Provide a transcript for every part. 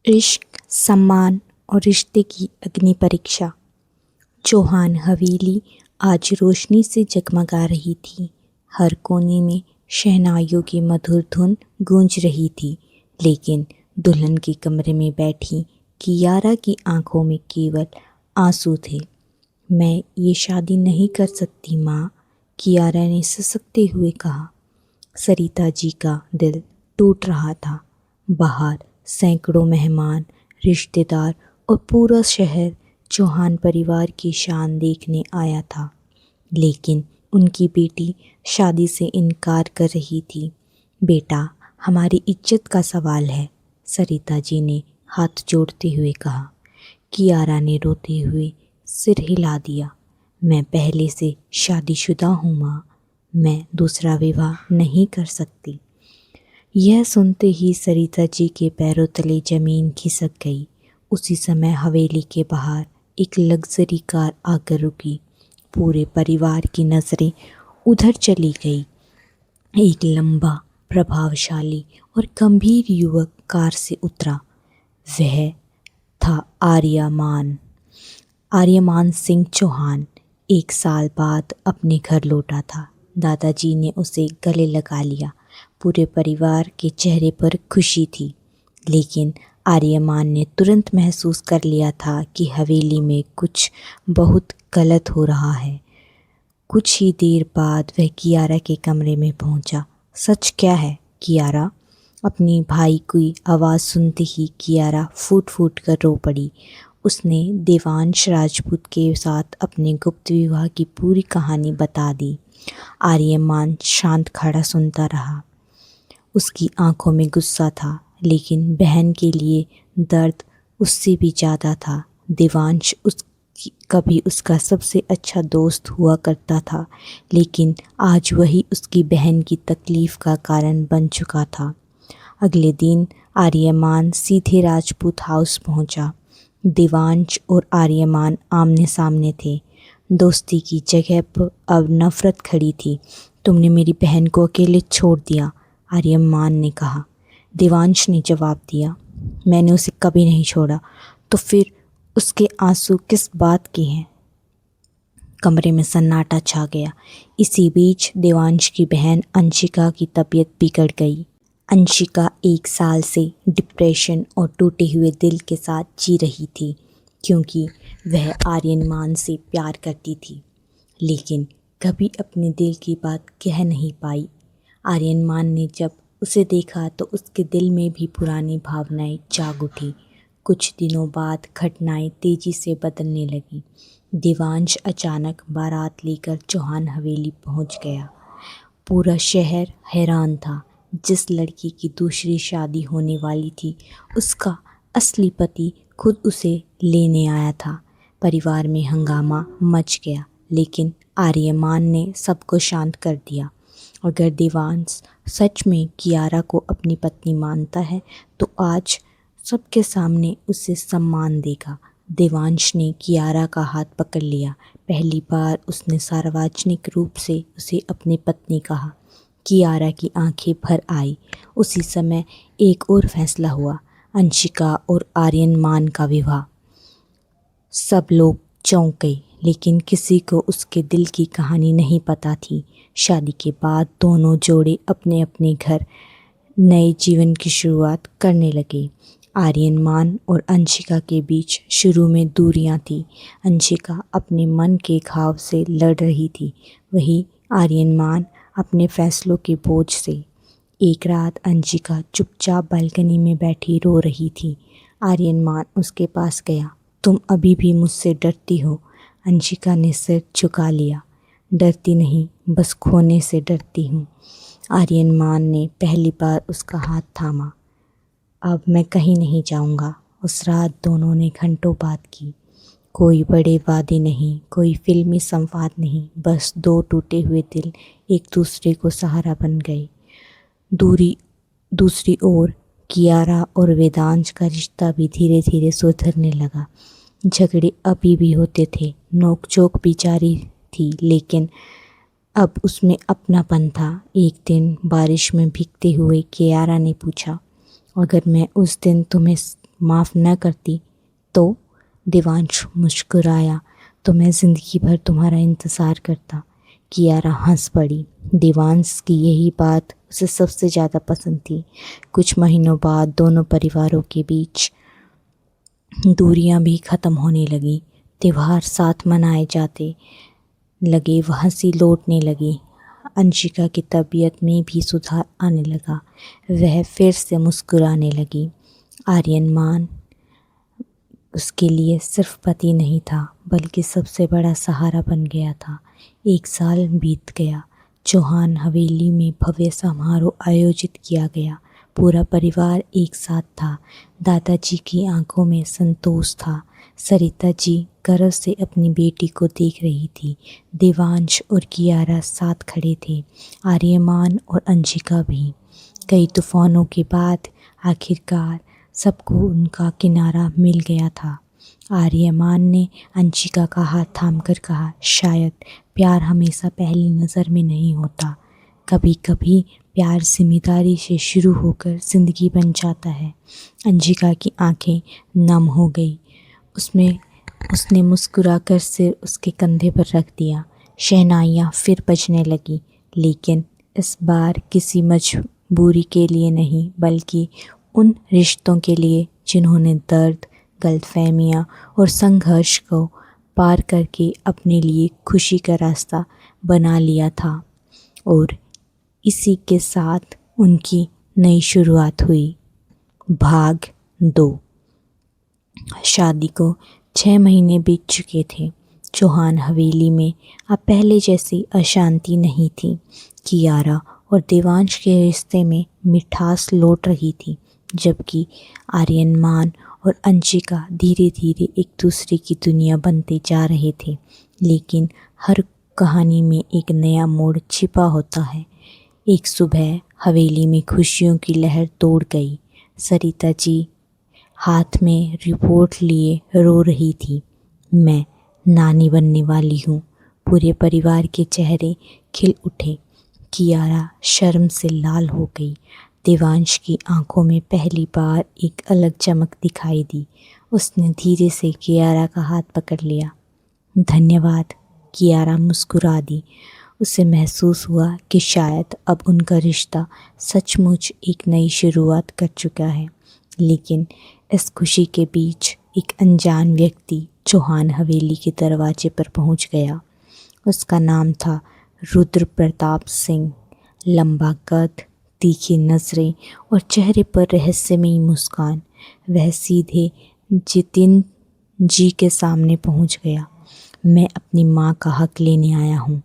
इश्क, सम्मान और रिश्ते की अग्नि परीक्षा। चौहान हवेली आज रोशनी से जगमगा रही थी। हर कोने में शहनाइयों की मधुर धुन गूंज रही थी, लेकिन दुल्हन के कमरे में बैठी कियारा की आंखों में केवल आंसू थे। मैं ये शादी नहीं कर सकती माँ, कियारा ने सिसकते हुए कहा। सरिता जी का दिल टूट रहा था। बाहर सैकड़ों मेहमान, रिश्तेदार और पूरा शहर चौहान परिवार की शान देखने आया था, लेकिन उनकी बेटी शादी से इनकार कर रही थी। बेटा, हमारी इज्जत का सवाल है, सरिता जी ने हाथ जोड़ते हुए कहा। कियारा ने रोते हुए सिर हिला दिया। मैं पहले से शादीशुदा हूँ माँ, मैं दूसरा विवाह नहीं कर सकती। यह सुनते ही सरिता जी के पैरों तले जमीन खिसक गई। उसी समय हवेली के बाहर एक लग्जरी कार आकर रुकी। पूरे परिवार की नज़रें उधर चली गई। एक लंबा, प्रभावशाली और गंभीर युवक कार से उतरा। वह था आर्यमान सिंह चौहान। 1 साल बाद अपने घर लौटा था। दादाजी ने उसे गले लगा लिया। पूरे परिवार के चेहरे पर खुशी थी, लेकिन आर्यमान ने तुरंत महसूस कर लिया था कि हवेली में कुछ बहुत गलत हो रहा है। कुछ ही देर बाद वह कियारा के कमरे में पहुंचा। सच क्या है कियारा? अपनी भाई की आवाज़ सुनते ही कियारा फूट फूट कर रो पड़ी। उसने देवांश राजपूत के साथ अपने गुप्त विवाह की पूरी कहानी बता दी। आर्यमान शांत खड़ा सुनता रहा। उसकी आंखों में गुस्सा था, लेकिन बहन के लिए दर्द उससे भी ज़्यादा था। देवांश कभी उसका सबसे अच्छा दोस्त हुआ करता था, लेकिन आज वही उसकी बहन की तकलीफ़ का कारण बन चुका था। अगले दिन आर्यमान सीधे राजपूत हाउस पहुंचा। देवांश और आर्यमान आमने सामने थे। दोस्ती की जगह पर अब नफ़रत खड़ी थी। तुमने मेरी बहन को अकेले छोड़ दिया, आर्यमान ने कहा। देवांश ने जवाब दिया, मैंने उसे कभी नहीं छोड़ा। तो फिर उसके आंसू किस बात के हैं? कमरे में सन्नाटा छा गया। इसी बीच देवांश की बहन अंशिका की तबीयत बिगड़ गई। अंशिका 1 साल से डिप्रेशन और टूटे हुए दिल के साथ जी रही थी, क्योंकि वह आर्यमान से प्यार करती थी, लेकिन कभी अपने दिल की बात कह नहीं पाई। आर्यमान ने जब उसे देखा तो उसके दिल में भी पुरानी भावनाएं जाग उठी। कुछ दिनों बाद घटनाएं तेजी से बदलने लगीं। देवांश अचानक बारात लेकर चौहान हवेली पहुंच गया। पूरा शहर हैरान था। जिस लड़की की दूसरी शादी होने वाली थी, उसका असली पति खुद उसे लेने आया था। परिवार में हंगामा मच गया, लेकिन आर्यमान ने सबको शांत कर दिया। अगर देवांश सच में कियारा को अपनी पत्नी मानता है, तो आज सबके सामने उसे सम्मान देगा। देवांश ने कियारा का हाथ पकड़ लिया। पहली बार उसने सार्वजनिक रूप से उसे अपनी पत्नी कहा। कियारा की आंखें भर आई। उसी समय एक और फैसला हुआ, अंशिका और आर्यमान का विवाह। सब लोग चौंक गए, लेकिन किसी को उसके दिल की कहानी नहीं पता थी। शादी के बाद दोनों जोड़े अपने अपने घर नए जीवन की शुरुआत करने लगे। आर्यमान और अंशिका के बीच शुरू में दूरियां थी। अंशिका अपने मन के घाव से लड़ रही थी, वही आर्यमान अपने फैसलों के बोझ से। एक रात अंशिका चुपचाप बालकनी में बैठी रो रही थी। आर्यमान उसके पास गया। तुम अभी भी मुझसे डरती हो? अंशिका ने सिर झुका लिया। डरती नहीं, बस खोने से डरती हूँ। आर्यमान ने पहली बार उसका हाथ थामा। अब मैं कहीं नहीं जाऊँगा। उस रात दोनों ने घंटों बात की। कोई बड़े वादे नहीं, कोई फिल्मी संवाद नहीं, बस 2 टूटे हुए दिल एक दूसरे को सहारा बन गए। दूसरी ओर कियारा और वेदांश का रिश्ता भी धीरे धीरे सुधरने लगा। झगड़े अभी भी होते थे, नोकझोंक भी जारी थी, लेकिन अब उसमें अपनापन था। एक दिन बारिश में भीगते हुए कियारा ने पूछा, अगर मैं उस दिन तुम्हें माफ़ न करती तो? देवांश मुस्कुराया। तो मैं ज़िंदगी भर तुम्हारा इंतज़ार करता। कियारा हंस पड़ी। देवांश की यही बात उसे सबसे ज़्यादा पसंद थी। कुछ महीनों बाद दोनों परिवारों के बीच दूरियां भी ख़त्म होने लगी। त्योहार साथ मनाए जाते लगे, वह हंसी लौटने लगी। अंशिका की तबीयत में भी सुधार आने लगा। वह फिर से मुस्कुराने लगी। आर्यमान उसके लिए सिर्फ पति नहीं था बल्कि सबसे बड़ा सहारा बन गया था। 1 साल बीत गया। चौहान हवेली में भव्य समारोह आयोजित किया गया। पूरा परिवार एक साथ था। दादाजी की आंखों में संतोष था। सरिता जी गर्व से अपनी बेटी को देख रही थी। देवांश और कियारा साथ खड़े थे, आर्यमान और अंशिका भी। कई तूफानों के बाद आखिरकार सबको उनका किनारा मिल गया था। आर्यमान ने अंशिका का हाथ थामकर कहा, शायद प्यार हमेशा पहली नज़र में नहीं होता। कभी कभी प्यार जिम्मेदारी से शुरू होकर ज़िंदगी बन जाता है। अंशिका की आंखें नम हो गई। उसने मुस्कुराकर सिर उसके कंधे पर रख दिया। शहनाइयाँ फिर बजने लगी, लेकिन इस बार किसी मजबूरी के लिए नहीं, बल्कि उन रिश्तों के लिए जिन्होंने दर्द, गलतफहमियाँ और संघर्ष को पार करके अपने लिए खुशी का रास्ता बना लिया था। और इसी के साथ उनकी नई शुरुआत हुई। भाग 2। शादी को 6 महीने बीत चुके थे। चौहान हवेली में अब पहले जैसी अशांति नहीं थी। कियारा और देवांश के रिश्ते में मिठास लौट रही थी, जबकि आर्यमान और अंशिका धीरे धीरे एक दूसरे की दुनिया बनते जा रहे थे। लेकिन हर कहानी में एक नया मोड़ छिपा होता है। एक सुबह हवेली में खुशियों की लहर दौड़ गई। सरिता जी हाथ में रिपोर्ट लिए रो रही थी। मैं नानी बनने वाली हूँ। पूरे परिवार के चेहरे खिल उठे। कियारा शर्म से लाल हो गई। देवांश की आंखों में पहली बार एक अलग चमक दिखाई दी। उसने धीरे से कियारा का हाथ पकड़ लिया। धन्यवाद। कियारा मुस्कुरा दी। उसे महसूस हुआ कि शायद अब उनका रिश्ता सचमुच एक नई शुरुआत कर चुका है। लेकिन इस खुशी के बीच एक अनजान व्यक्ति चौहान हवेली के दरवाजे पर पहुंच गया। उसका नाम था रुद्र प्रताप सिंह। लंबा कद, तीखी नज़रें और चेहरे पर रहस्यमयी मुस्कान। वह सीधे जितिन जी के सामने पहुंच गया। मैं अपनी माँ का हक लेने आया हूँ।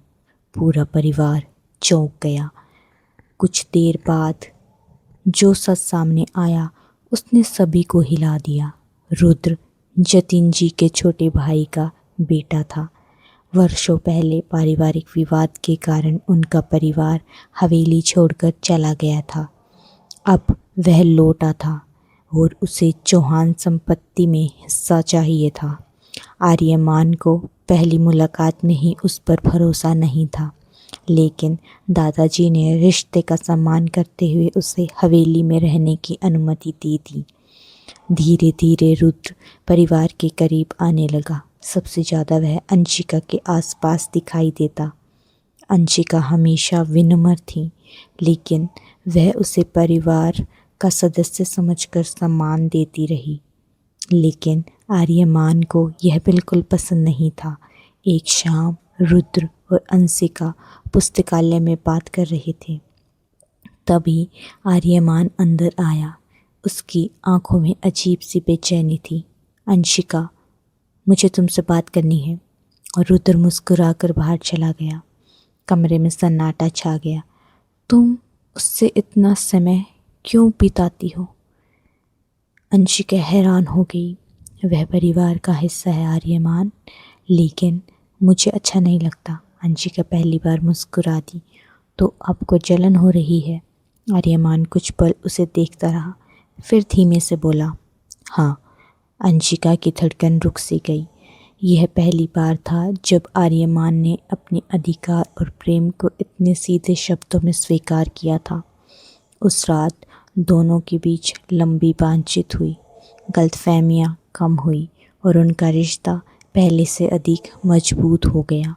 पूरा परिवार चौंक गया। कुछ देर बाद जो सच सामने आया उसने सभी को हिला दिया। रुद्र जतिन जी के छोटे भाई का बेटा था। वर्षों पहले पारिवारिक विवाद के कारण उनका परिवार हवेली छोड़कर चला गया था। अब वह लौटा था और उसे चौहान संपत्ति में हिस्सा चाहिए था। आर्यमान को पहली मुलाकात में ही उस पर भरोसा नहीं था, लेकिन दादाजी ने रिश्ते का सम्मान करते हुए उसे हवेली में रहने की अनुमति दी थी। धीरे धीरे रुद्र परिवार के करीब आने लगा। सबसे ज़्यादा वह अंशिका के आसपास दिखाई देता। अंशिका हमेशा विनम्र थी, लेकिन वह उसे परिवार का सदस्य समझकर सम्मान देती रही। लेकिन आर्यमान को यह बिल्कुल पसंद नहीं था। एक शाम रुद्र और अंशिका पुस्तकालय में बात कर रहे थे। तभी आर्यमान अंदर आया। उसकी आंखों में अजीब सी बेचैनी थी। अंशिका, मुझे तुमसे बात करनी है। और रुद्र मुस्कुराकर बाहर चला गया। कमरे में सन्नाटा छा गया। तुम उससे इतना समय क्यों बिताती हो? अंशिका हैरान हो गई। वह परिवार का हिस्सा है आर्यमान, लेकिन मुझे अच्छा नहीं लगता। अंशिका पहली बार मुस्कुरा दी। तो आपको जलन हो रही है? आर्यमान कुछ पल उसे देखता रहा, फिर धीमे से बोला, हाँ। अंशिका की धड़कन रुक सी गई। यह पहली बार था जब आर्यमान ने अपने अधिकार और प्रेम को इतने सीधे शब्दों में स्वीकार किया था। उस रात दोनों के बीच लंबी बातचीत हुई। गलतफहमियाँ कम हुई और उनका रिश्ता पहले से अधिक मजबूत हो गया।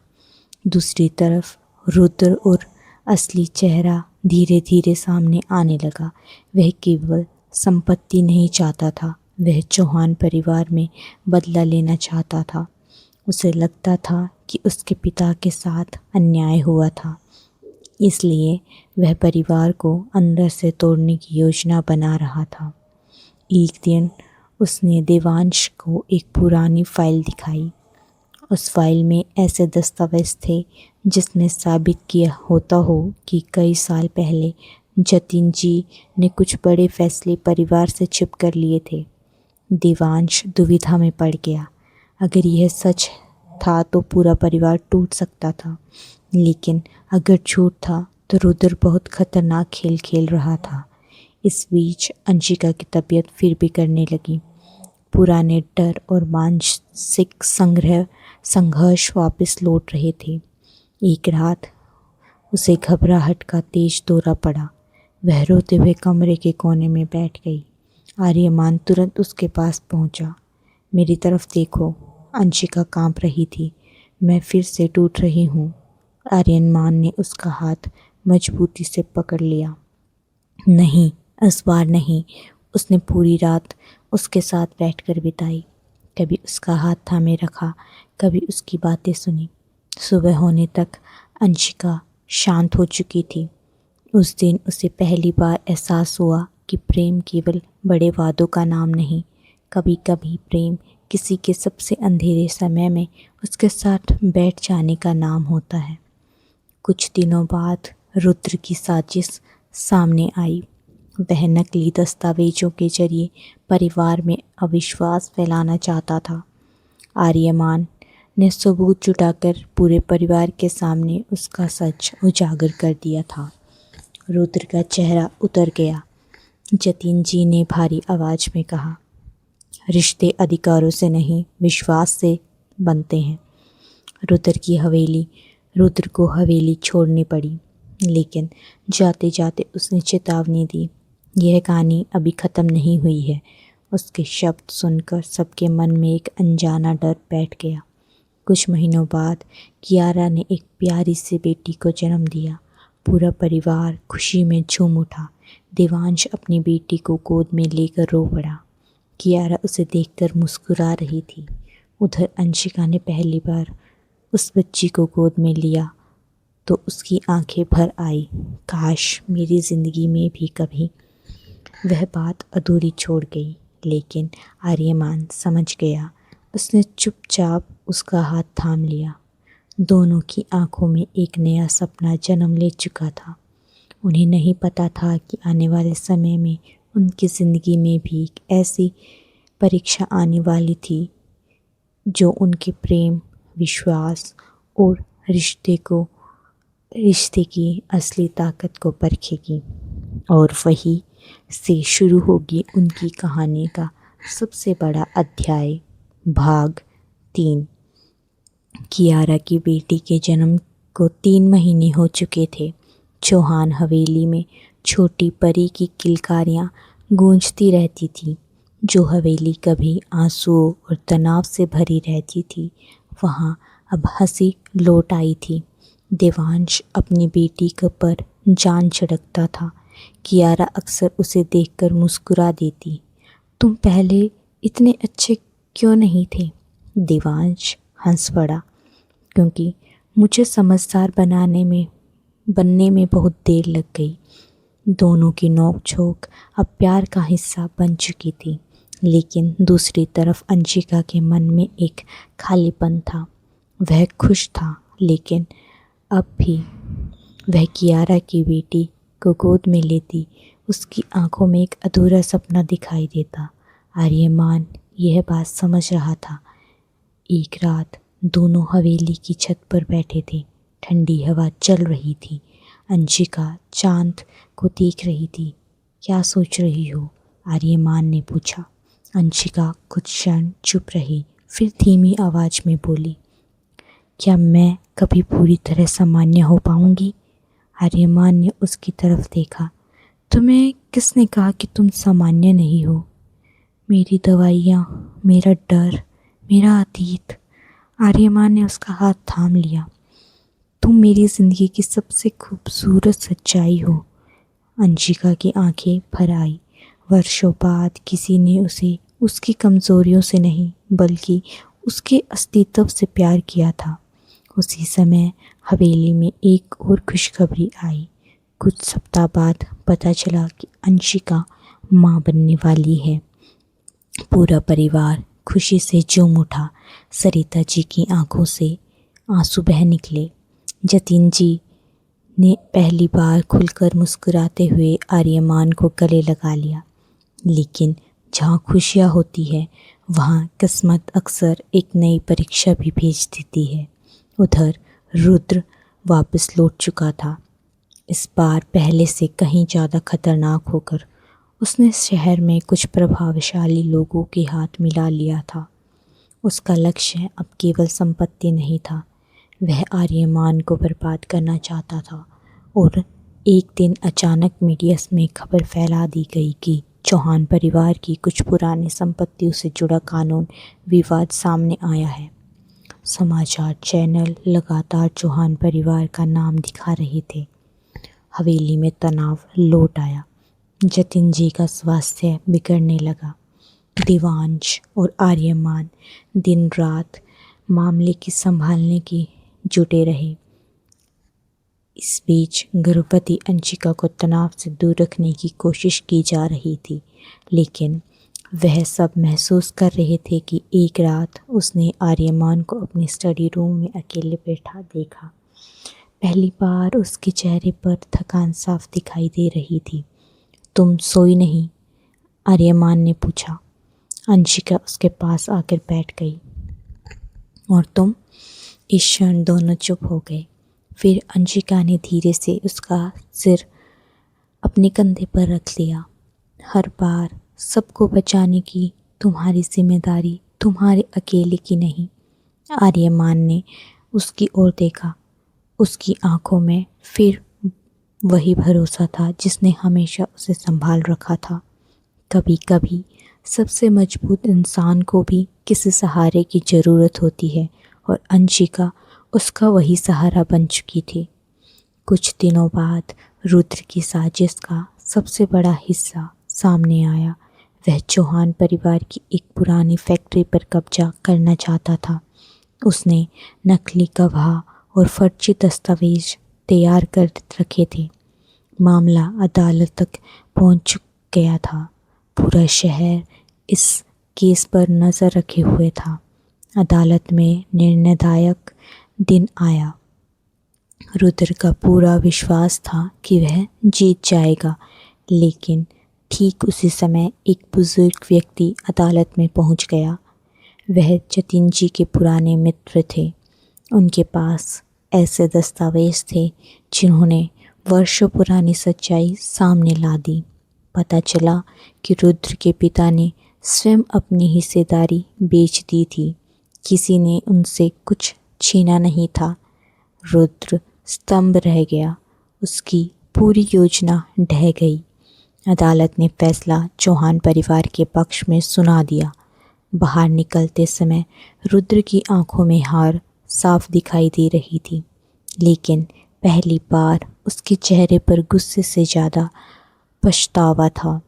दूसरी तरफ रुद्र और असली चेहरा धीरे धीरे सामने आने लगा। वह केवल संपत्ति नहीं चाहता था, वह चौहान परिवार में बदला लेना चाहता था। उसे लगता था कि उसके पिता के साथ अन्याय हुआ था, इसलिए वह परिवार को अंदर से तोड़ने की योजना बना रहा था। एक दिन उसने देवांश को एक पुरानी फाइल दिखाई। उस फाइल में ऐसे दस्तावेज थे जिसमें साबित किया होता हो कि कई साल पहले जतिन जी ने कुछ बड़े फैसले परिवार से छिप कर लिए थे। देवांश दुविधा में पड़ गया। अगर यह सच था तो पूरा परिवार टूट सकता था, लेकिन अगर झूठ था तो रुद्र बहुत खतरनाक खेल खेल रहा था। इस बीच अंशिका की तबीयत फिर बिगड़ने लगी। पुराने डर और मानसिक संघर्ष वापस लौट रहे थे। एक रात उसे घबराहट का तेज दौरा पड़ा। वह रोते हुए कमरे के कोने में बैठ गई। आर्यमान तुरंत उसके पास पहुंचा। मेरी तरफ देखो, अंशिका कांप रही थी। मैं फिर से टूट रही हूँ। आर्यमान ने उसका हाथ मजबूती से पकड़ लिया। नहीं, इस बार नहीं। उसने पूरी रात उसके साथ बैठकर बिताई। कभी उसका हाथ थामे रखा, कभी उसकी बातें सुनी। सुबह होने तक अंशिका शांत हो चुकी थी। उस दिन उसे पहली बार एहसास हुआ कि प्रेम केवल बड़े वादों का नाम नहीं, कभी कभी प्रेम किसी के सबसे अंधेरे समय में उसके साथ बैठ जाने का नाम होता है। कुछ दिनों बाद रुद्र की साजिश सामने आई। वह नकली दस्तावेजों के जरिए परिवार में अविश्वास फैलाना चाहता था। आर्यमान ने सबूत जुटाकर पूरे परिवार के सामने उसका सच उजागर कर दिया था। रुद्र का चेहरा उतर गया। जतिन जी ने भारी आवाज में कहा, रिश्ते अधिकारों से नहीं, विश्वास से बनते हैं। रुद्र को हवेली छोड़नी पड़ी, लेकिन जाते जाते उसने चेतावनी दी, यह कहानी अभी ख़त्म नहीं हुई है। उसके शब्द सुनकर सबके मन में एक अनजाना डर बैठ गया। कुछ महीनों बाद कियारा ने एक प्यारी सी बेटी को जन्म दिया। पूरा परिवार खुशी में झूम उठा। देवांश अपनी बेटी को गोद में लेकर रो पड़ा। कियारा उसे देखकर मुस्कुरा रही थी। उधर अंशिका ने पहली बार उस बच्ची को गोद में लिया तो उसकी आंखें भर आई। काश मेरी ज़िंदगी में भी कभी। वह बात अधूरी छोड़ गई, लेकिन आर्यमान समझ गया। उसने चुपचाप उसका हाथ थाम लिया। दोनों की आंखों में एक नया सपना जन्म ले चुका था। उन्हें नहीं पता था कि आने वाले समय में उनकी ज़िंदगी में भी एक ऐसी परीक्षा आने वाली थी जो उनके प्रेम, विश्वास और रिश्ते की असली ताकत को परखेगी। और वही से शुरू होगी उनकी कहानी का सबसे बड़ा अध्याय, भाग 3। कियारा की बेटी के जन्म को 3 महीने हो चुके थे। चौहान हवेली में छोटी परी की किलकारियाँ गूंजती रहती थी। जो हवेली कभी आंसुओं और तनाव से भरी रहती थी, वहाँ अब हंसी लौट आई थी। देवांश अपनी बेटी पर जान छिड़कता था। कियारा अक्सर उसे देखकर मुस्कुरा देती। तुम पहले इतने अच्छे क्यों नहीं थे? देवांश हंस पड़ा, क्योंकि मुझे समझदार बनने में बहुत देर लग गई। दोनों की नोक-झोंक अब प्यार का हिस्सा बन चुकी थी, लेकिन दूसरी तरफ अंशिका के मन में एक खालीपन था। वह खुश था, लेकिन अब भी वह कियारा की बेटी को गोद में लेती उसकी आंखों में एक अधूरा सपना दिखाई देता। आर्यमान यह बात समझ रहा था। एक रात दोनों हवेली की छत पर बैठे थे। ठंडी हवा चल रही थी। अंशिका चांद को देख रही थी। क्या सोच रही हो? आर्यमान ने पूछा। अंशिका कुछ क्षण चुप रही, फिर धीमी आवाज में बोली, क्या मैं कभी पूरी तरह सामान्य हो पाऊंगी? आर्यमान ने उसकी तरफ देखा। तुम्हें किसने कहा कि तुम सामान्य नहीं हो? मेरी दवाइयाँ, मेरा डर, मेरा अतीत। आर्यमान ने उसका हाथ थाम लिया। तुम मेरी ज़िंदगी की सबसे खूबसूरत सच्चाई हो। अंशिका की आंखें भर आई। वर्षों बाद किसी ने उसे उसकी कमज़ोरियों से नहीं बल्कि उसके अस्तित्व से प्यार किया था। उसी समय हवेली में एक और खुशखबरी आई। कुछ सप्ताह बाद पता चला कि अंशिका माँ बनने वाली है। पूरा परिवार खुशी से झूम उठा। सरिता जी की आंखों से आंसू बह निकले। जतिन जी ने पहली बार खुलकर मुस्कुराते हुए आर्यमान को गले लगा लिया। लेकिन जहाँ खुशियाँ होती है वहाँ किस्मत अक्सर एक नई परीक्षा भी भेज देती है। उधर रुद्र वापस लौट चुका था, इस बार पहले से कहीं ज़्यादा खतरनाक होकर। उसने शहर में कुछ प्रभावशाली लोगों के हाथ मिला लिया था। उसका लक्ष्य अब केवल संपत्ति नहीं था, वह आर्यमान को बर्बाद करना चाहता था। और एक दिन अचानक मीडिया में खबर फैला दी गई कि चौहान परिवार की कुछ पुरानी संपत्तियों से जुड़ा कानून विवाद सामने आया है। समाचार चैनल लगातार चौहान परिवार का नाम दिखा रहे थे। हवेली में तनाव लौट आया। जतिन जी का स्वास्थ्य बिगड़ने लगा। देवांश और आर्यमान दिन रात मामले की संभालने की जुटे रहे। इस बीच गर्भवती अंशिका को तनाव से दूर रखने की कोशिश की जा रही थी, लेकिन वह सब महसूस कर रहे थे कि एक रात उसने आर्यमान को अपने स्टडी रूम में अकेले बैठा देखा। पहली बार उसके चेहरे पर थकान साफ दिखाई दे रही थी। तुम सोई नहीं? आर्यमान ने पूछा। अंशिका उसके पास आकर बैठ गई। और तुम? इस क्षण दोनों चुप हो गए। फिर अंशिका ने धीरे से उसका सिर अपने कंधे पर रख लिया। हर बार सबको बचाने की तुम्हारी जिम्मेदारी तुम्हारे अकेले की नहीं। आर्यमान ने उसकी ओर देखा। उसकी आंखों में फिर वही भरोसा था जिसने हमेशा उसे संभाल रखा था। कभी कभी सबसे मजबूत इंसान को भी किसी सहारे की ज़रूरत होती है, और अंशिका उसका वही सहारा बन चुकी थी। कुछ दिनों बाद रुद्र की साजिश का सबसे बड़ा हिस्सा सामने आया। वह चौहान परिवार की एक पुरानी फैक्ट्री पर कब्जा करना चाहता था। उसने नकली गवाह और फर्जी दस्तावेज तैयार कर रखे थे। मामला अदालत तक पहुंच गया था। पूरा शहर इस केस पर नज़र रखे हुए था। अदालत में निर्णयदायक दिन आया। रुद्र का पूरा विश्वास था कि वह जीत जाएगा, लेकिन ठीक उसी समय एक बुजुर्ग व्यक्ति अदालत में पहुंच गया। वह जतिन जी के पुराने मित्र थे। उनके पास ऐसे दस्तावेज थे जिन्होंने वर्षों पुरानी सच्चाई सामने ला दी। पता चला कि रुद्र के पिता ने स्वयं अपनी हिस्सेदारी बेच दी थी। किसी ने उनसे कुछ छीना नहीं था। रुद्र स्तंभ रह गया। उसकी पूरी योजना ढह गई। अदालत ने फैसला चौहान परिवार के पक्ष में सुना दिया। बाहर निकलते समय रुद्र की आंखों में हार साफ दिखाई दे रही थी, लेकिन पहली बार उसके चेहरे पर गुस्से से ज़्यादा पछतावा था।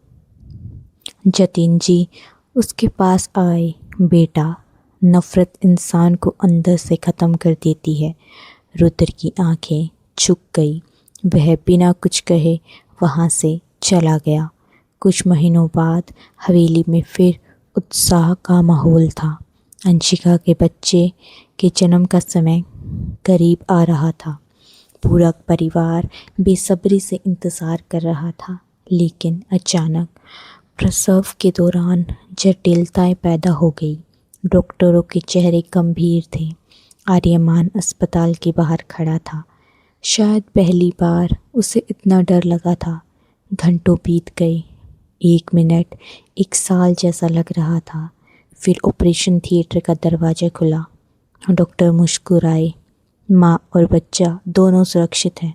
जतिन जी उसके पास आए। बेटा, नफ़रत इंसान को अंदर से ख़त्म कर देती है। रुद्र की आंखें झुक गई। वह बिना कुछ कहे वहाँ से चला गया। कुछ महीनों बाद हवेली में फिर उत्साह का माहौल था। अंशिका के बच्चे के जन्म का समय करीब आ रहा था। पूरा परिवार बेसब्री से इंतज़ार कर रहा था, लेकिन अचानक प्रसव के दौरान जटिलताएं पैदा हो गई। डॉक्टरों के चेहरे गंभीर थे। आर्यमान अस्पताल के बाहर खड़ा था। शायद पहली बार उसे इतना डर लगा था। घंटों बीत गए। 1 मिनट 1 साल जैसा लग रहा था। फिर ऑपरेशन थिएटर का दरवाज़ा खुला। डॉक्टर मुस्कुराए। माँ और बच्चा दोनों सुरक्षित हैं।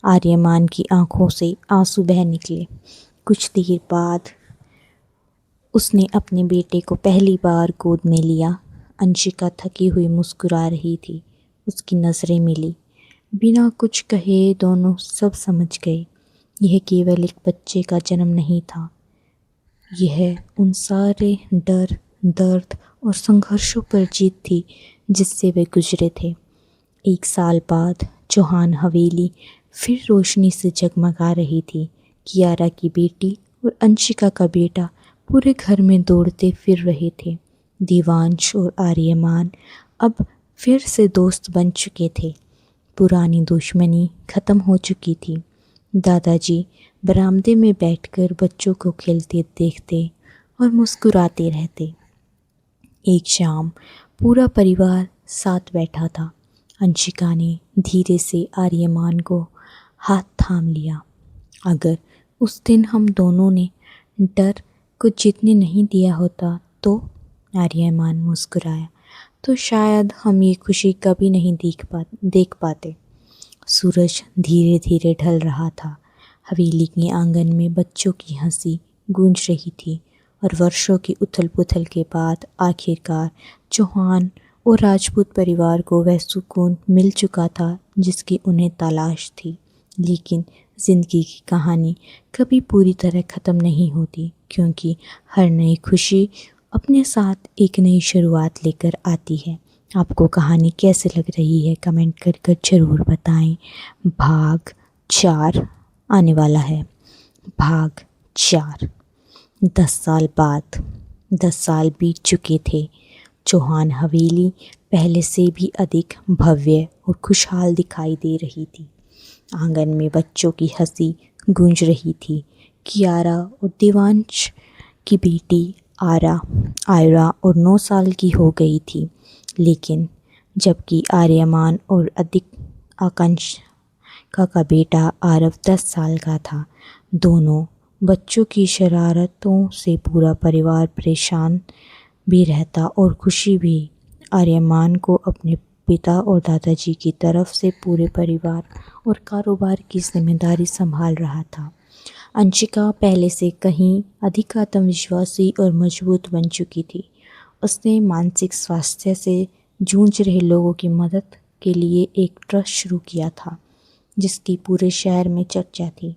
आर्यमान की आंखों से आंसू बह निकले। कुछ देर बाद उसने अपने बेटे को पहली बार गोद में लिया। अंशिका थकी हुई मुस्कुरा रही थी। उसकी नज़रें मिली। बिना कुछ कहे दोनों सब समझ गए। यह केवल एक बच्चे का जन्म नहीं था, यह उन सारे डर, दर्द और संघर्षों पर जीत थी जिससे वे गुजरे थे। 1 साल बाद चौहान हवेली फिर रोशनी से जगमगा रही थी। कियारा की बेटी और अंशिका का बेटा पूरे घर में दौड़ते फिर रहे थे। देवांश और आर्यमान अब फिर से दोस्त बन चुके थे। पुरानी दुश्मनी खत्म हो चुकी थी। दादाजी बरामदे में बैठकर बच्चों को खेलते देखते और मुस्कुराते रहते। एक शाम पूरा परिवार साथ बैठा था। अंशिका ने धीरे से आर्यमान को हाथ थाम लिया। अगर उस दिन हम दोनों ने डर को जीतने नहीं दिया होता तो, आर्यमान मुस्कुराया, तो शायद हम ये खुशी कभी नहीं देख पाते। सूरज धीरे धीरे ढल रहा था। हवेली के आंगन में बच्चों की हंसी गूंज रही थी और वर्षों की उथल पुथल के बाद आखिरकार चौहान और राजपूत परिवार को वह सुकून मिल चुका था जिसकी उन्हें तलाश थी। लेकिन ज़िंदगी की कहानी कभी पूरी तरह ख़त्म नहीं होती, क्योंकि हर नई खुशी अपने साथ एक नई शुरुआत लेकर आती है। आपको कहानी कैसे लग रही है कमेंट कर कर ज़रूर बताएं। भाग 4 आने वाला है। भाग 4। 10 साल बाद। 10 साल बीत चुके थे। चौहान हवेली पहले से भी अधिक भव्य और खुशहाल दिखाई दे रही थी। आंगन में बच्चों की हंसी गूंज रही थी। कियारा और देवांश की बेटी आयरा और 9 साल की हो गई थी, लेकिन जबकि आर्यमान और अधिक आकांक्षा का बेटा आरव 10 साल का था। दोनों बच्चों की शरारतों से पूरा परिवार परेशान भी रहता और खुशी भी। आर्यमान को अपने पिता और दादाजी की तरफ से पूरे परिवार और कारोबार की जिम्मेदारी संभाल रहा था। अंशिका पहले से कहीं अधिक आत्मविश्वासी और मजबूत बन चुकी थी। उसने मानसिक स्वास्थ्य से जूझ रहे लोगों की मदद के लिए एक ट्रस्ट शुरू किया था, जिसकी पूरे शहर में चर्चा थी।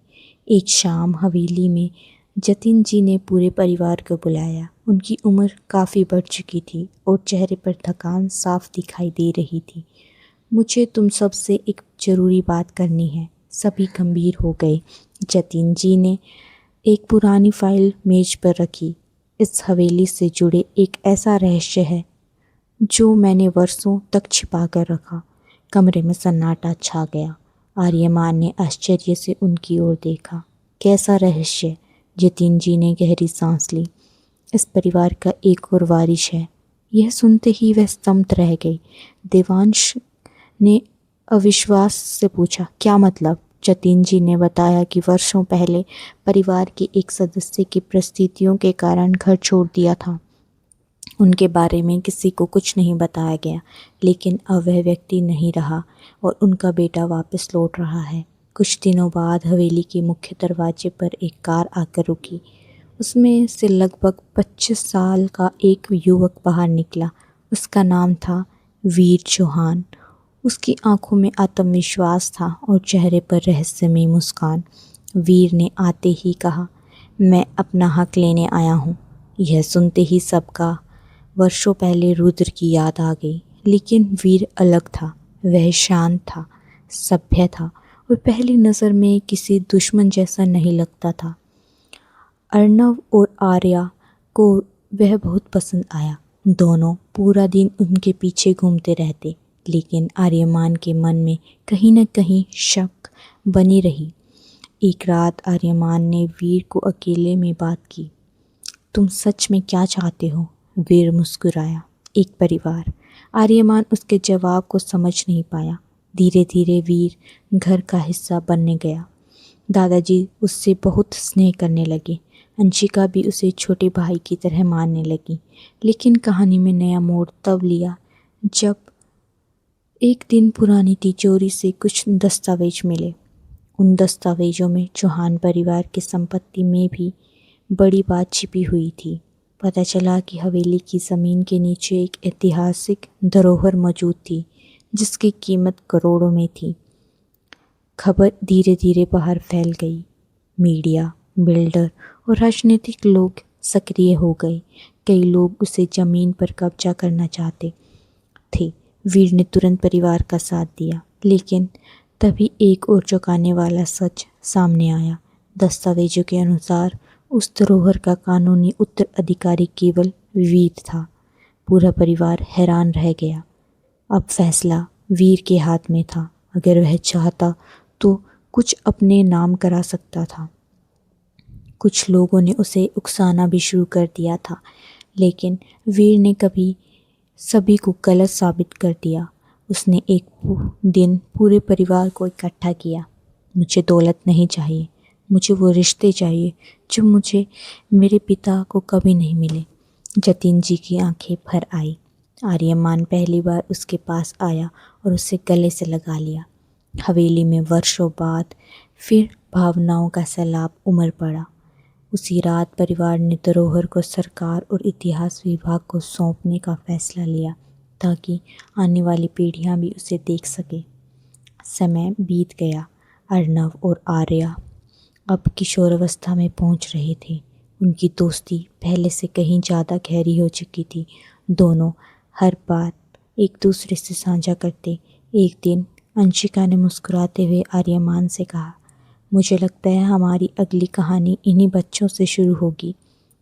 एक शाम हवेली में जतिन जी ने पूरे परिवार को बुलाया। उनकी उम्र काफ़ी बढ़ चुकी थी और चेहरे पर थकान साफ दिखाई दे रही थी। मुझे तुम सब से एक ज़रूरी बात करनी है। सभी गंभीर हो गए। जतिन जी ने एक पुरानी फाइल मेज पर रखी। इस हवेली से जुड़े एक ऐसा रहस्य है जो मैंने वर्षों तक छिपा कर रखा। कमरे में सन्नाटा छा गया। आर्यमान ने आश्चर्य से उनकी ओर देखा। कैसा रहस्य? जतिन जी ने गहरी सांस ली। इस परिवार का एक और वारिस है। यह सुनते ही वह स्तब्ध रह गई। देवांश ने अविश्वास से पूछा, क्या मतलब? जतिन जी ने बताया कि वर्षों पहले परिवार के एक सदस्य की परिस्थितियों के कारण घर छोड़ दिया था। उनके बारे में किसी को कुछ नहीं बताया गया, लेकिन अब वह व्यक्ति नहीं रहा और उनका बेटा वापस लौट रहा है। कुछ दिनों बाद हवेली के मुख्य दरवाजे पर एक कार आकर रुकी। उसमें से लगभग 25 साल का एक युवक बाहर निकला। उसका नाम था वीर चौहान। उसकी आंखों में आत्मविश्वास था और चेहरे पर रहस्यमय मुस्कान। वीर ने आते ही कहा, मैं अपना हक लेने आया हूँ। यह सुनते ही सबका वर्षों पहले रुद्र की याद आ गई। लेकिन वीर अलग था। वह शांत था, सभ्य था और पहली नज़र में किसी दुश्मन जैसा नहीं लगता था। अर्णव और आर्या को वह बहुत पसंद आया। दोनों पूरा दिन उनके पीछे घूमते रहते, लेकिन आर्यमान के मन में कहीं न कहीं शक बनी रही। एक रात आर्यमान ने वीर को अकेले में बात की। तुम सच में क्या चाहते हो? वीर मुस्कुराया। एक परिवार। आर्यमान उसके जवाब को समझ नहीं पाया। धीरे धीरे वीर घर का हिस्सा बनने गया। दादाजी उससे बहुत स्नेह करने लगे। अंशिका भी उसे छोटे भाई की तरह मानने लगी। लेकिन कहानी में नया मोड़ तब लिया जब एक दिन पुरानी तिजोरी से कुछ दस्तावेज मिले। उन दस्तावेजों में चौहान परिवार की संपत्ति में भी बड़ी बात छिपी हुई थी। पता चला कि हवेली की ज़मीन के नीचे एक ऐतिहासिक धरोहर मौजूद थी जिसकी कीमत करोड़ों में थी। खबर धीरे धीरे बाहर फैल गई। मीडिया, बिल्डर और राजनीतिक लोग सक्रिय हो गए। कई लोग उसे ज़मीन पर कब्जा करना चाहते थे। वीर ने तुरंत परिवार का साथ दिया, लेकिन तभी एक और चौंकाने वाला सच सामने आया। दस्तावेजों के अनुसार उस धरोहर का कानूनी उत्तराधिकारी केवल वीर था। पूरा परिवार हैरान रह गया। अब फैसला वीर के हाथ में था। अगर वह चाहता तो कुछ अपने नाम करा सकता था। कुछ लोगों ने उसे उकसाना भी शुरू कर दिया था, लेकिन वीर ने कभी सभी को गलत साबित कर दिया। उसने एक दिन पूरे परिवार को इकट्ठा किया। मुझे दौलत नहीं चाहिए, मुझे वो रिश्ते चाहिए जो मुझे मेरे पिता को कभी नहीं मिले। जतिन जी की आंखें भर आई। आर्यमान पहली बार उसके पास आया और उसे गले से लगा लिया। हवेली में वर्षों बाद फिर भावनाओं का सैलाब उमड़ पड़ा। उसी रात परिवार ने धरोहर को सरकार और इतिहास विभाग को सौंपने का फैसला लिया ताकि आने वाली पीढ़ियां भी उसे देख सकें। समय बीत गया। अर्नव और आर्या अब किशोरावस्था में पहुंच रहे थे। उनकी दोस्ती पहले से कहीं ज़्यादा गहरी हो चुकी थी। दोनों हर बात एक दूसरे से साझा करते। एक दिन अंशिका ने मुस्कुराते हुए आर्यमान से कहा, मुझे लगता है हमारी अगली कहानी इन्हीं बच्चों से शुरू होगी।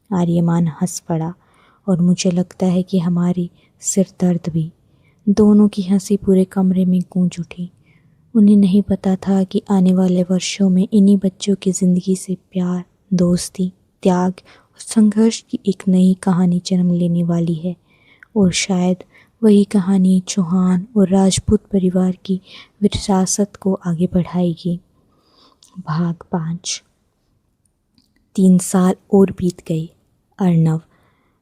आर्यमान हंस पड़ा, और मुझे लगता है कि हमारी सिर दर्द भी। दोनों की हंसी पूरे कमरे में गूंज उठी। उन्हें नहीं पता था कि आने वाले वर्षों में इन्हीं बच्चों की ज़िंदगी से प्यार, दोस्ती, त्याग और संघर्ष की एक नई कहानी जन्म लेने वाली है। और शायद वही कहानी चौहान और राजपूत परिवार की विरासत को आगे बढ़ाएगी। भाग 5। 3 साल और बीत गए। अर्नव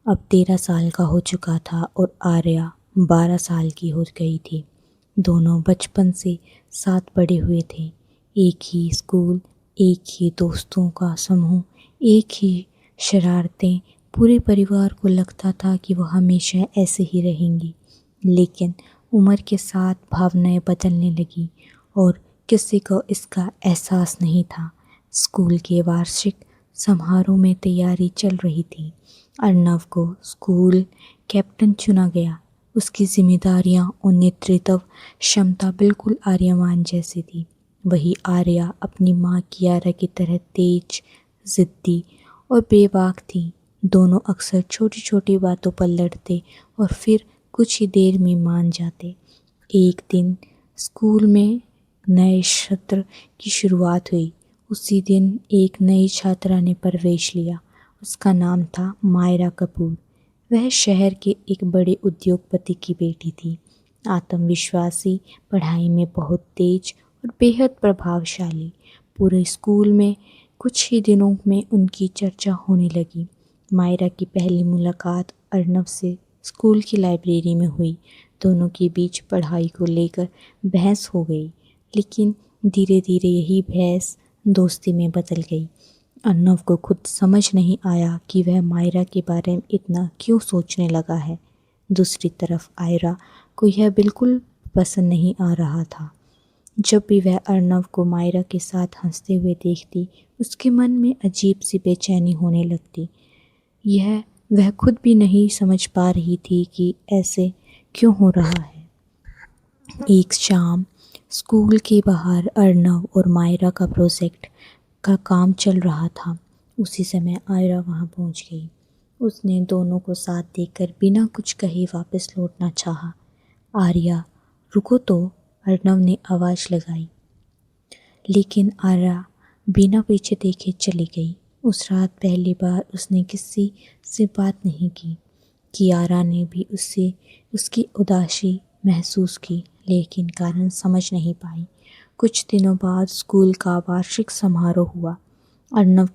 अब 13 साल का हो चुका था और आर्या 12 साल की हो गई थी। दोनों बचपन से साथ बड़े हुए थे। एक ही स्कूल, एक ही दोस्तों का समूह, एक ही शरारतें। पूरे परिवार को लगता था कि वो हमेशा ऐसे ही रहेंगी। लेकिन उम्र के साथ भावनाएं बदलने लगी और किसी को इसका एहसास नहीं था। स्कूल के वार्षिक समारोह में तैयारी चल रही थी। अर्नव को स्कूल कैप्टन चुना गया। उसकी जिम्मेदारियां और नेतृत्व क्षमता बिल्कुल आर्यमान जैसी थी। वही आर्या अपनी माँ कियारा की तरह तेज, जिद्दी और बेबाक थी। दोनों अक्सर छोटी छोटी बातों पर लड़ते और फिर कुछ ही देर में मान जाते। एक दिन स्कूल में नए सत्र की शुरुआत हुई। उसी दिन एक नई छात्रा ने प्रवेश लिया। उसका नाम था मायरा कपूर। वह शहर के एक बड़े उद्योगपति की बेटी थी। आत्मविश्वासी, पढ़ाई में बहुत तेज और बेहद प्रभावशाली। पूरे स्कूल में कुछ ही दिनों में उनकी चर्चा होने लगी। मायरा की पहली मुलाकात अर्नव से स्कूल की लाइब्रेरी में हुई। दोनों के बीच पढ़ाई को लेकर बहस हो गई, लेकिन धीरे धीरे यही बहस दोस्ती में बदल गई। अर्नव को खुद समझ नहीं आया कि वह मायरा के बारे में इतना क्यों सोचने लगा है। दूसरी तरफ आयरा को यह बिल्कुल पसंद नहीं आ रहा था। जब भी वह अर्नव को मायरा के साथ हंसते हुए देखती, उसके मन में अजीब सी बेचैनी होने लगती। यह वह खुद भी नहीं समझ पा रही थी कि ऐसे क्यों हो रहा है। एक शाम स्कूल के बाहर अर्नव और मायरा का प्रोजेक्ट का काम चल रहा था। उसी समय आयरा वहां पहुंच गई। उसने दोनों को साथ देखकर बिना कुछ कहे वापस लौटना चाहा। आर्या, रुको तो, अर्नव ने आवाज़ लगाई, लेकिन आर्या बिना पीछे देखे चली गई। उस रात पहली बार उसने किसी से बात नहीं की। कियारा ने भी उससे उसकी उदासी महसूस की, लेकिन कारण समझ नहीं पाई। कुछ दिनों बाद स्कूल का वार्षिक समारोह हुआ। अर्नव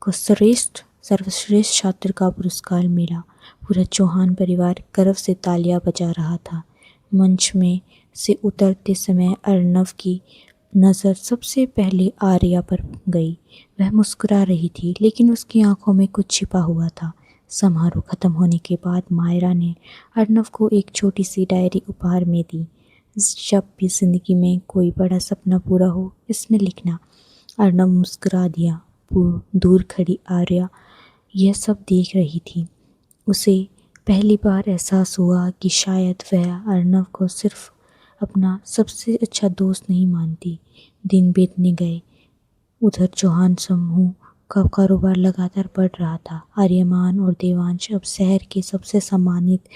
को सर्वश्रेष्ठ छात्र का पुरस्कार मिला। पूरा चौहान परिवार गर्व से तालियां बजा रहा था। मंच में से उतरते समय अर्नव की नज़र सबसे पहले आर्या पर गई। वह मुस्कुरा रही थी, लेकिन उसकी आंखों में कुछ छिपा हुआ था। समारोह खत्म होने के बाद मायरा ने अर्नव को एक छोटी सी डायरी उपहार में दी। जब भी जिंदगी में कोई बड़ा सपना पूरा हो, इसमें लिखना। अर्नव मुस्कुरा दिया। दूर खड़ी आर्या यह सब देख रही थी। उसे पहली बार एहसास हुआ कि शायद वह अर्नव को सिर्फ अपना सबसे अच्छा दोस्त नहीं मानती। दिन बीतने गए। उधर चौहान समूह का कारोबार लगातार बढ़ रहा था। आर्यमान और देवांश अब शहर के सबसे सम्मानित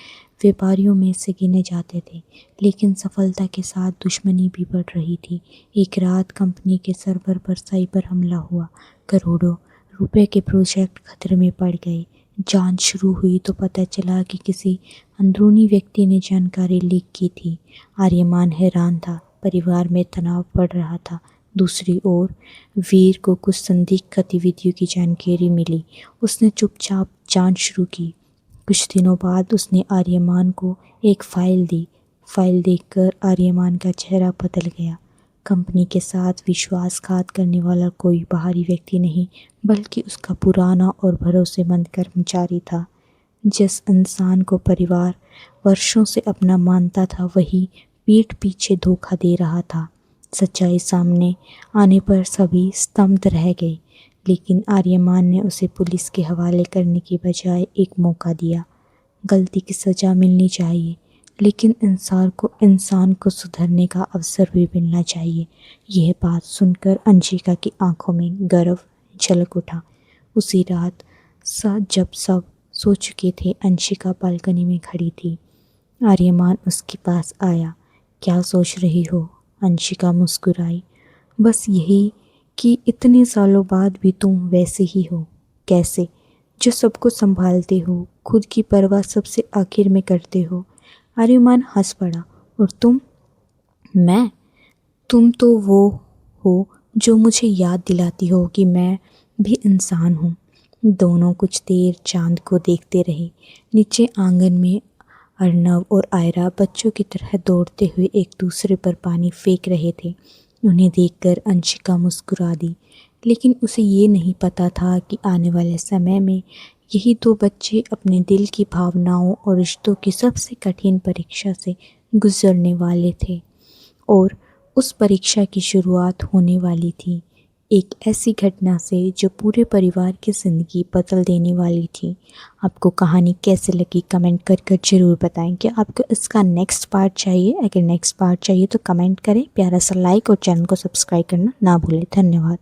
व्यापारियों में से गिने जाते थे, लेकिन सफलता के साथ दुश्मनी भी बढ़ रही थी। एक रात कंपनी के सर्वर पर साइबर हमला हुआ। करोड़ों रुपए के प्रोजेक्ट खतरे में पड़ गए। जांच शुरू हुई तो पता चला कि किसी अंदरूनी व्यक्ति ने जानकारी लीक की थी। आर्यमान हैरान था। परिवार में तनाव बढ़ रहा था। दूसरी ओर वीर को कुछ संदिग्ध गतिविधियों की जानकारी मिली। उसने चुपचाप जांच शुरू की। कुछ दिनों बाद उसने आर्यमान को एक फाइल दी। फाइल देखकर आर्यमान का चेहरा बदल गया। कंपनी के साथ विश्वासघात करने वाला कोई बाहरी व्यक्ति नहीं, बल्कि उसका पुराना और भरोसेमंद कर्मचारी था। जिस इंसान को परिवार वर्षों से अपना मानता था, वही पीठ पीछे धोखा दे रहा था। सच्चाई सामने आने पर सभी स्तब्ध रह गए, लेकिन आर्यमान ने उसे पुलिस के हवाले करने की बजाय एक मौका दिया। गलती की सज़ा मिलनी चाहिए, लेकिन इंसान को सुधरने का अवसर भी मिलना चाहिए। यह बात सुनकर अंशिका की आंखों में गर्व झलक उठा। उसी रात जब सब सो चुके थे, अंशिका बालकनी में खड़ी थी। आर्यमान उसके पास आया। क्या सोच रही हो? अंशिका मुस्कुराई। बस यही कि इतने सालों बाद भी तुम वैसे ही हो। कैसे? जो सबको संभालते हो, खुद की परवाह सबसे आखिर में करते हो। आर्यमान हंस पड़ा। और तुम? मैं? तुम तो वो हो जो मुझे याद दिलाती हो कि मैं भी इंसान हूँ। दोनों कुछ देर चांद को देखते रहे। नीचे आंगन में अर्नव और आयरा बच्चों की तरह दौड़ते हुए एक दूसरे पर पानी फेंक रहे थे। उन्हें देखकर अंशिका मुस्कुरा दी, लेकिन उसे ये नहीं पता था कि आने वाले समय में यही दो बच्चे अपने दिल की भावनाओं और रिश्तों की सबसे कठिन परीक्षा से गुजरने वाले थे। और उस परीक्षा की शुरुआत होने वाली थी एक ऐसी घटना से जो पूरे परिवार की ज़िंदगी बदल देने वाली थी। आपको कहानी कैसे लगी कमेंट कर ज़रूर बताएं। कि आपको इसका नेक्स्ट पार्ट चाहिए? अगर नेक्स्ट पार्ट चाहिए तो कमेंट करें, प्यारा सा लाइक और चैनल को सब्सक्राइब करना ना भूलें। धन्यवाद।